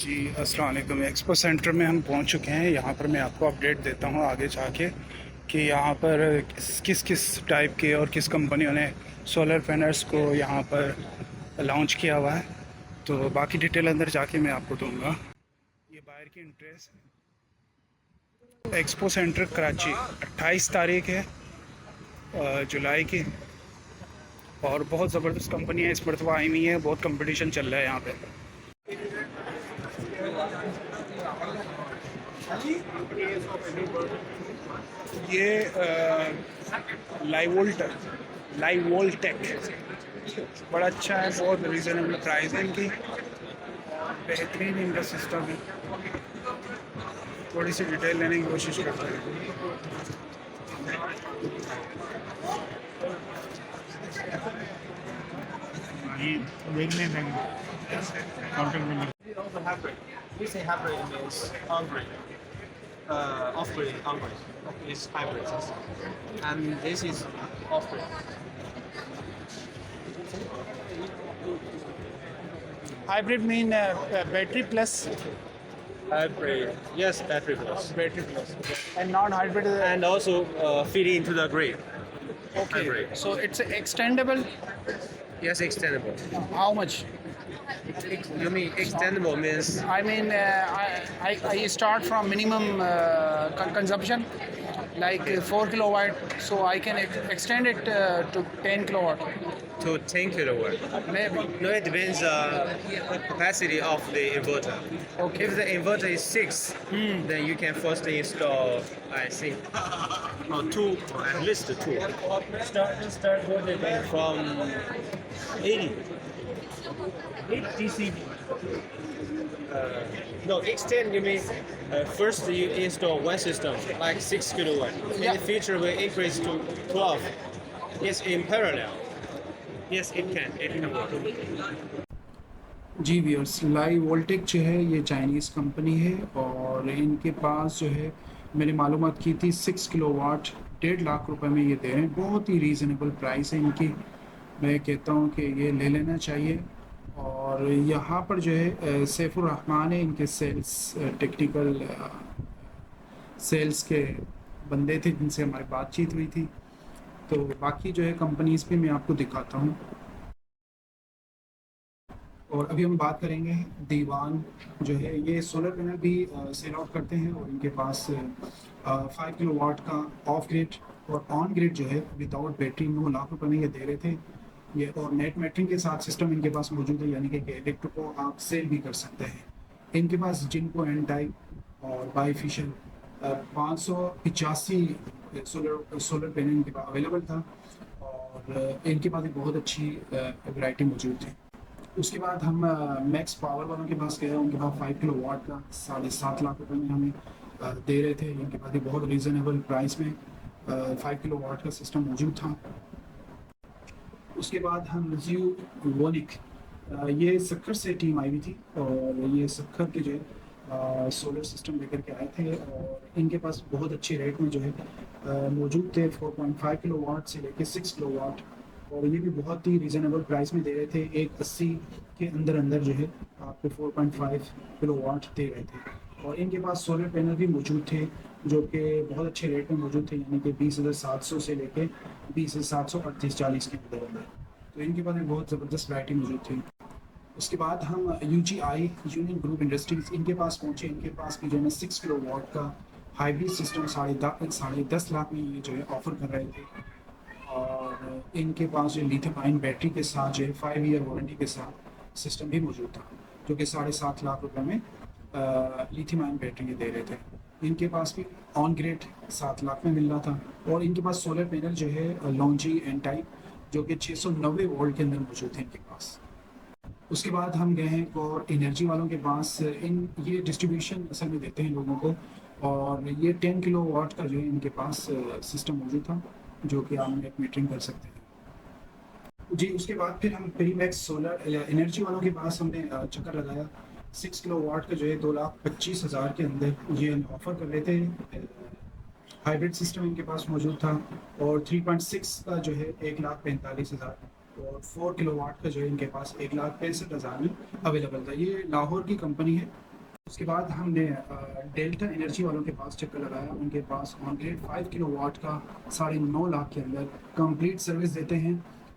जी अस्सलाम वालेकुम। Expo centre में हम पहुंच चुके हैं। यहाँ पर मैं आपको अपडेट देता हूँ आगे जाके कि यहाँ पर किस किस टाइप के और किस कंपनियों ने सोलर पैनल्स को यहाँ पर लॉन्च किया हुआ है। तो बाकी डिटेल अंदर जाके मैं आपको दूंगा। ये बाहर की इंट्रेस एक्सपो सेंटर कराची 28 तारीख है जुलाई की। और बहुत ज़बरदस्त कंपनियाँ इस मरतबा आई हुई हैं। बहुत कंपटीशन चल रहा है यहाँ पे। ये लाइव वोल्टेक बड़ा अच्छा है। बहुत रीज़नेबल प्राइस है इनकी। बेहतरीन इनका सिस्टम है। थोड़ी सी डिटेल लेने की कोशिश करते हैं। ये देखने देंगे काउंटर में We also hybrid. We say hybrid means on-grid. Off-grid, on-grid. It's hybrid system. And this is off-grid. Hybrid mean battery plus Hybrid. Yes, battery plus. Battery plus and not hybrid. And also feed into the grid. Okay hybrid. So it's extendable. Yes, extendable. How much? You mean extendable means I mean, I start from minimum consumption, like 4 kilowatt, so I can extend it to 10 kilowatt, to 10 kilowatt? maybe. No, it depends capacity of the inverter. Okay. If the inverter is 6, then you can first install, I think, two, or at least two. Start voltage from 80. 8 DC. No, extend you mean first you install one system like 6 kilowatt. Yeah. In the future will increase to 12. Yes, in parallel. Yes, it can work. जी viewers, live वोल्टेक जो है ये Chinese company है और इनके पास जो है मैंने मालूमात की थी 6 किलोवाट 1.5 लाख रुपए में ये दे रहे हैं। बहुत ही रीज़नेबल प्राइस है इनकी। मैं कहता हूँ कि ये ले लेना चाहिए। और यहाँ पर जो है सैफुर रहमान है, इनके सेल्स टेक्निकल सेल्स के बंदे थे जिनसे हमारी बातचीत हुई थी। तो बाकी जो है कंपनीज़ भी मैं आपको दिखाता हूँ। और अभी हम बात करेंगे दीवान जो है, ये सोलर पैनल भी सेल आउट करते हैं और इनके पास 5 किलोवाट का ऑफ ग्रिड और ऑन ग्रिड जो है विदाउट बैटरी 9 लाख रुपए में ये दे रहे थे ये। और नेट मैट्रिंग के साथ सिस्टम इनके पास मौजूद है, यानी कि इलेक्ट्रिक को आप सेल भी कर सकते हैं। इनके पास जिनको एन टाइप और बाईफिशियल 585 सोलर पैनल इनके पास अवेलेबल था और इनके पास एक बहुत अच्छी वैरायटी मौजूद थी। उसके बाद हम मैक्स पावर वालों के पास गए। उनके पास 5 किलोवाट का 7.5 लाख रुपए में हमें दे रहे थे। इनके पास एक बहुत रीज़नेबल प्राइस में 5 किलोवाट का सिस्टम मौजूद था। उसके बाद हम जियो वोनिक, ये सक्खर से टीम आई हुई थी और ये सक्खर के जो है सोलर सिस्टम लेकर के आए थे और इनके पास बहुत अच्छे रेट में जो है मौजूद थे। 4.5 किलोवाट से लेकर 6 किलोवाट और ये भी बहुत ही रीज़नेबल प्राइस में दे रहे थे। 180 के अंदर अंदर जो है आपको 4.5 किलोवाट दे रहे थे। और इनके पास सोलर पैनल भी मौजूद थे जो कि बहुत अच्छे रेट में मौजूद थे, यानी कि 20,700 से लेके 20,738-40 के अंदर अंदर। तो इनके पास एक बहुत ज़बरदस्त वैरायटी मौजूद थी। उसके बाद हम UGI यूनियन ग्रुप इंडस्ट्रीज़ इनके पास पहुँचे। इनके पास भी जो है 6 किलोवाट का हाइब्रिड सिस्टम 10.5 लाख में ये जो है ऑफ़र कर रहे थे। और इनके पास जो लिथियम आयन बैटरी के साथ जो है 5 ईयर वारंटी के साथ सिस्टम भी मौजूद था, जो कि 7.5 लाख रुपए में लिथियम आयन बैटरी दे रहे थे। इनके पास भी ऑन ग्रिड 7 लाख में मिल रहा था। और इनके पास सोलर पैनल जो है लॉन्जी एन टाइप जो कि 690 वोल्ट के अंदर मौजूद है इनके पास। उसके बाद हम गए हैं और एनर्जी वालों के पास। ये डिस्ट्रीब्यूशन असल में देते हैं लोगों को और ये 10 किलोवाट का जो है इनके पास सिस्टम मौजूद था जो कि आप नेट मीटरिंग कर सकते हैं जी। उसके बाद फिर हम पेरीमैक्स सोलर एनर्जी वालों के पास हमने चक्कर लगाया। 6 किलोवाट का जो है 2,25,000 के अंदर ये ऑफ़र कर रहे थे। हाइब्रिड सिस्टम इनके पास मौजूद था और 3.6 का जो है 1,45,000 और 4 किलोवाट का जो है इनके पास 1,65,000 में अवेलेबल था। ये लाहौर की कंपनी है उसके बाद हमने डेल्टा एनर्जी वालों के पास चक्कर लगाया। उनके पास ऑन ग्रिड 5 किलोवाट का 9.5 लाख के अंदर कंप्लीट सर्विस देते हैं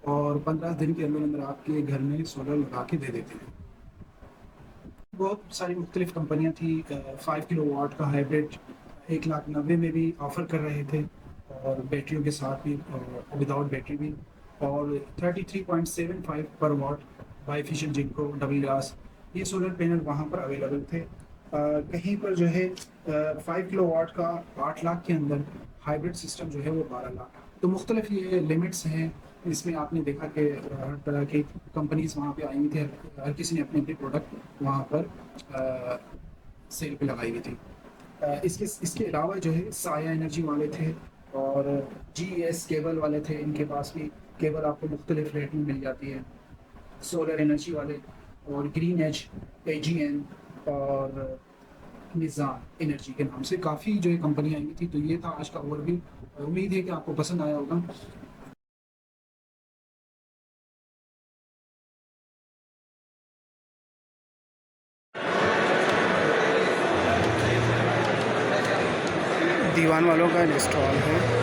और 15 दिन के अंदर अंदर आपके घर में सोलर लगा के दे देते हैं। बहुत सारी मुख्तलिफ कंपनियां थी। 5 किलोवाट का हाइब्रिड 1,90,000 में भी ऑफ़र कर रहे थे और बैटरियों के साथ भी, विदाउट बैटरी भी, और 33.75 पर वाट बाईफिशियल जिंको डबल ग्लास ये सोलर पैनल वहाँ पर अवेलेबल थे। कहीं पर जो है 5 किलोवाट का 8 लाख के अंदर हाइब्रिड सिस्टम जो है वो 12 लाख। तो मुख्तलिफ ये लिमिट्स हैं। इसमें आपने देखा कि हर तरह की कंपनीज वहाँ पे आई हुई थी। हर किसी ने अपने अपने प्रोडक्ट वहाँ पर सेल पे लगाई हुई थी। इसके अलावा जो है साया एनर्जी वाले थे और GES केबल वाले थे। इनके पास भी केबल आपको मुख्तलिफ रेट में मिल जाती है। सोलर एनर्जी वाले और ग्रीन एज, AGN और निज़ाम एनर्जी के नाम से काफ़ी जो है कंपनियाँ आई हुई थी। तो ये था आज का ओवरव्यू। उम्मीद है कि आपको पसंद आया होगा। दीवान वालों का इंस्टॉल है।